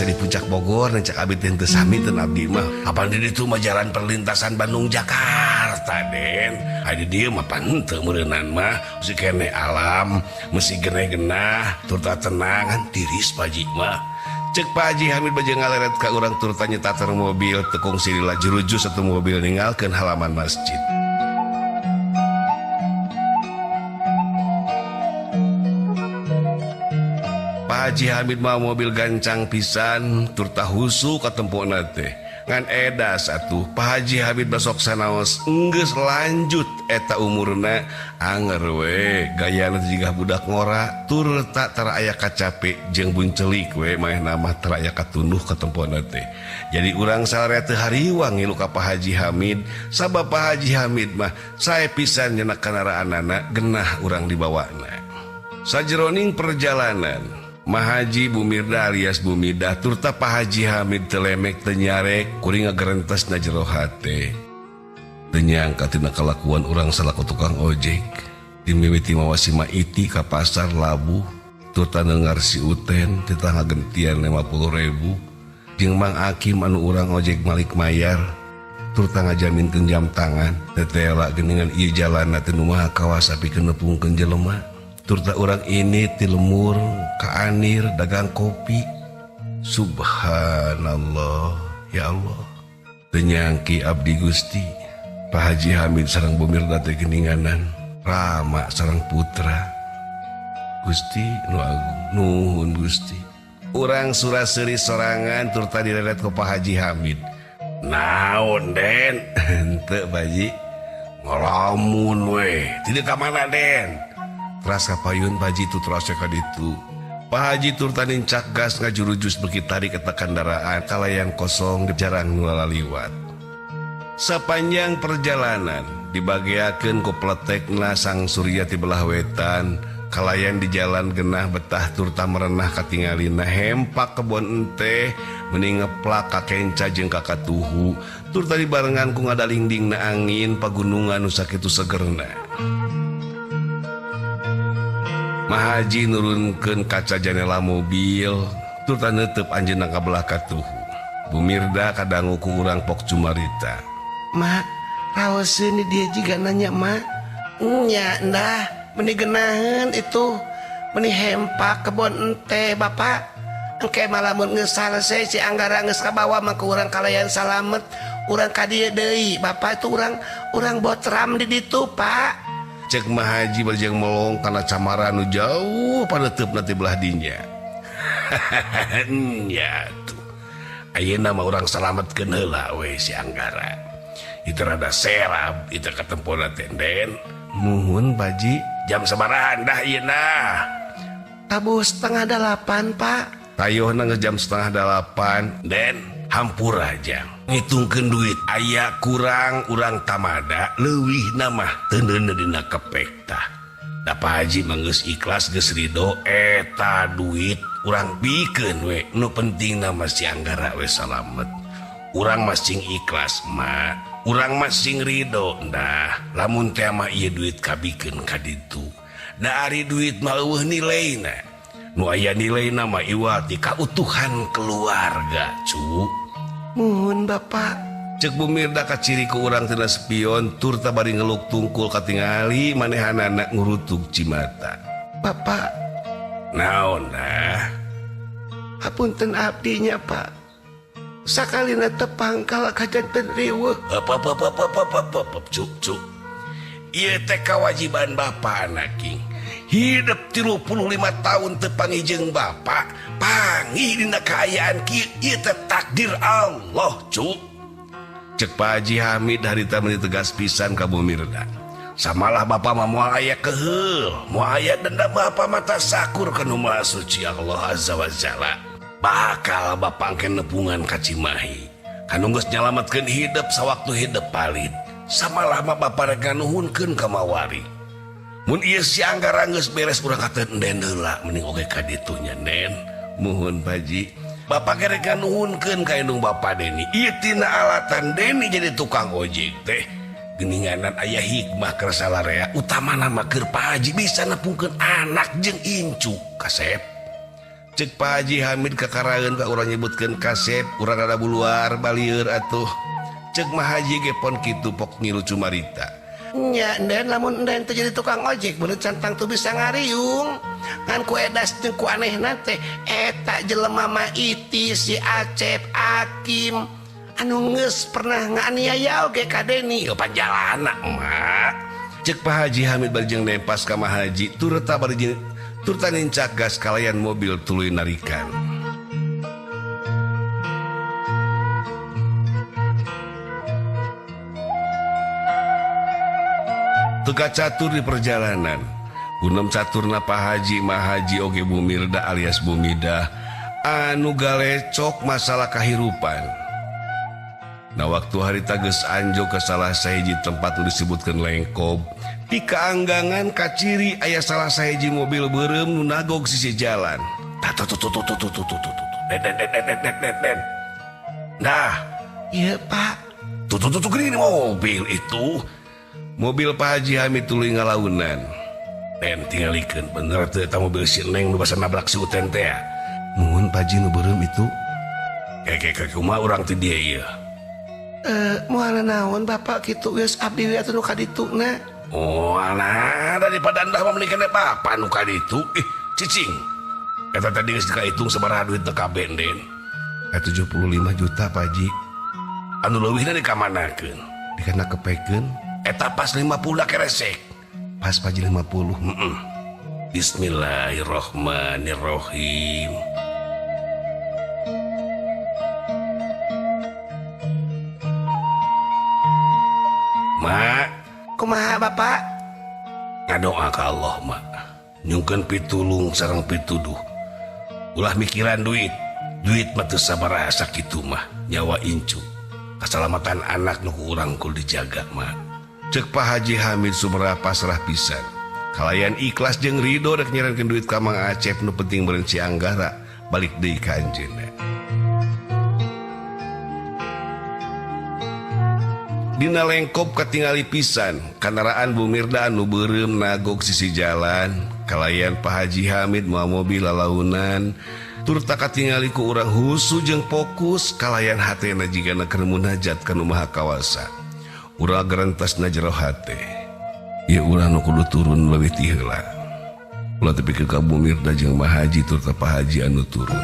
Di puncak Bogor cak abdi teu sami teu abdi mah apaan di ditu mah jalan perlintasan Bandung Jakarta Den adi dieu mah pan teu meureunnan mah mesti kene alam mesti geneh-genah turta tenang kan tiris Paji mah cek Pak Haji Hamid bajeng ngaleret ka urang turta nyetater mobil tekung siri laju ruju satu mobil ninggalkeun halaman masjid. Pak Haji Hamid mah mobil gancang pisan turta husu ka tempona teh ngan edas atuh Pak Haji Hamid besok sanaos enggeus lanjut eta umurna anger we gayana jiga budak ngora turta tara aya kacape jeung buncelik we maehna mah tara aya katunduh ka tempona teh jadi urang salare teu hariwang ngilu ka Pak Haji Hamid sabab Pak Haji Hamid mah sae pisan nyenak kendaraanana genah urang dibawana sajeroning perjalanan Mahaji Bumirda alias Bumidah turta Pak Haji Hamid telemek tenyarek kuring ngagerentes na jero hate tenyangka tina kalakuan urang salaku tukang ojek dimimiti mawasi maiti ka pasar labu turta dengar si Uten tita ngagentian 50.000 jeung Mang Akim anu urang ojek Malik Mayar turta ngajaminkeun jam tangan tetela geuningan ieu jalanna teu nu maha kawas sapikeun nepungkeun jelema turta orang ini tilemur ka Anir dagang kopi. Subhanallah ya Allah tenyangki abdi Gusti Pak Haji Hamid sareng Bumirda teh geuninganan rama sareng putra Gusti nu agung nuhun Gusti urang suraseuri sorangan turta direret ku Pak Haji Hamid naon Den henteu Baji ngalamun we tidak ka mana Den teras kapayun Pak Haji itu teras ka ditu Pak Haji turta nincak gas ngajurujus beki tarik eta kendaraan kalayan kosong jarang nu laliwat sapanjang perjalanan dibagiakeun ku pletekna sang surya ti belah wetan kalayan di jalan genah betah turta merenah katingalina hempak kebon ente meni ngeplak ka kenca jeung ka katuhu turta dibarengan ku ngadalingdingna angin pagunungan nu sakitu segerna Mahaji nurunkeun kaca jendela mobil turta neuteub anjeunna ka belah katuhu Bumirda kadangu ku urang pok cumarita Mak raoseun dia jiga nanya Mak nya ndah meni geunaheun itu meni hempak kebon ente Bapak engke malamun geus salese si Anggara geus kabawa mah ku urang kalayan salamet urang ka dieu deui Bapak itu urang botram di ditu Pak cek Mahaji bajeng melong karena camara nu jauh pada teup nanti belah dinya nya tuh ayeuna mah urang salametkeun heula we si Anggara itu rada serap itu katempona teh Den nuhun Baji jam sabaraha dah ayeuna tabuh 7:30 Pak tayeuhna geus jam 7:30 Den hampur aja ngitungkeun duit aya kurang urang tamada leuwih namah teu neuneu dina kepek tah da Pak Haji mah geus ikhlas geus ridho eta duit urang bikeun we nu penting nama si Anggara we salamet urang masing ikhlas mah urang masing ridho dah lamun teh mah ieu duit kabikeun ka ditu da ari duit mah eueuh nilaina nu aya nilaina mah iwati kautuhan keluarga cu nuhun Bapak cek Bumirda kaciri ku urang tina spion turta bari ngeluk tungkul katingali manehanana ngurutug cimata Bapak naon dah hapunten abdinya Pak sakalina tepangkal kajanten riweuh apa cuk ieu teh kewajiban Bapak anaking hidup 35 tahun tepangi jeung Bapak pangi dina kaayaan kieu ieu teh takdir Allah cuk cek Pak Haji Hamid harita meni tegas pisan ka Bumirda samalah Bapak mah moal aya keheul moal aya dendam Bapak mata sakur ka nu Maha Suci Allah Azza wa Jalla bakal Bapak engke nepungan ka Cimahi kanu geus nyalametkeun hidup sawaktu hidup palit samalah mah Bapak rek nuhunkeun ka Mawari mun ieu si Anggara geus beres urang katen Den heula mending oge ka ditunya Den muhun Pak Haji Bapak gerek nuhunkeun ka indung Bapak Deni ieu tina alatan Deni jadi tukang ojek teh geninganan aya hikmah keur salarea utamana mah keur Pak Haji bisa nepungkeun anak jeung incu kasep cek Pak Haji Hamid kakaraeun ka urang nyebutkeun kasep urang rada buluar balieur atuh cek mah Haji ge pon kitu pok ngilu cumarita nya den lamun den teh jadi tukang ojek bener cantang tuh bisa ngariung kan ku edas jeung ku anehna teh eta jelema mah iti si Acep Hakim anu geus pernah nganiaya oge ka Deni panjalana mah cek Pak Haji Hamid bari jeung nempas ka Mah Haji tureta bari turta nincak gas kalayan mobil tuluy narikan teka catur di perjalanan gunem caturna Pak Haji Mah Haji oge Bumirda alias Bumidah anu galecok masalah kahirupan. Nah waktu harita geus anjo ke salah sahiji tempat disebutkeun Lengkob di kaanggangan kaciri aya salah sahiji mobil beureum nu nagog sisi jalan den nah iya Pak tuh gini mobil itu mobil Pak Haji Hamid tuluy ngalaunan den tingalikeun bener teu eta mobil si Neng nu basa nabrak si Uten teh nuhun Pak Haji nu beureum itu kayak kumaha urang teh dia ieu moal naon Bapak kitu geus abdi we atuh nu ka dituna oh alah daripada anda memilikan apa nu ka ditu cicing eta tadi geus dikahitung sabaraha duit teu kabeh den 75 juta Pak Haji anu leuwihna dikamanakeun dikana kepekeun eta pas 50 keresek pas Pak Haji 50 Bismillahirrahmanirrahim Mak kumaha Bapak ngadoa ka Allah Mak nyungkeun pitulung sareng pituduh ulah mikiran duit mah teu sabaraha sakitu mah nyawa incu keselamatan anak nu urang kul dijaga Mak cek Pak Haji Hamid sumera pasrah pisan kalayan ikhlas jeung ridho rek nyerenkeun duit ka Mang Acep nu penting meureun si Anggara balik deui ka anjeunna dina Lengkop katingali pisan kendaraan Bumirda anu beureum nagog sisi jalan kalayan Pak Haji Hamid moal mobil lalaunan turta katingali ku urang husu jeung fokus kalayan hatena jigana keur munajat ka Nu Maha Kawasa urang gerentasna jero hate ieu urang nu kudu turun leuwih ti heula ulah tepikeun ka Bumirda jeung Mah Haji turta Pak Haji anu turun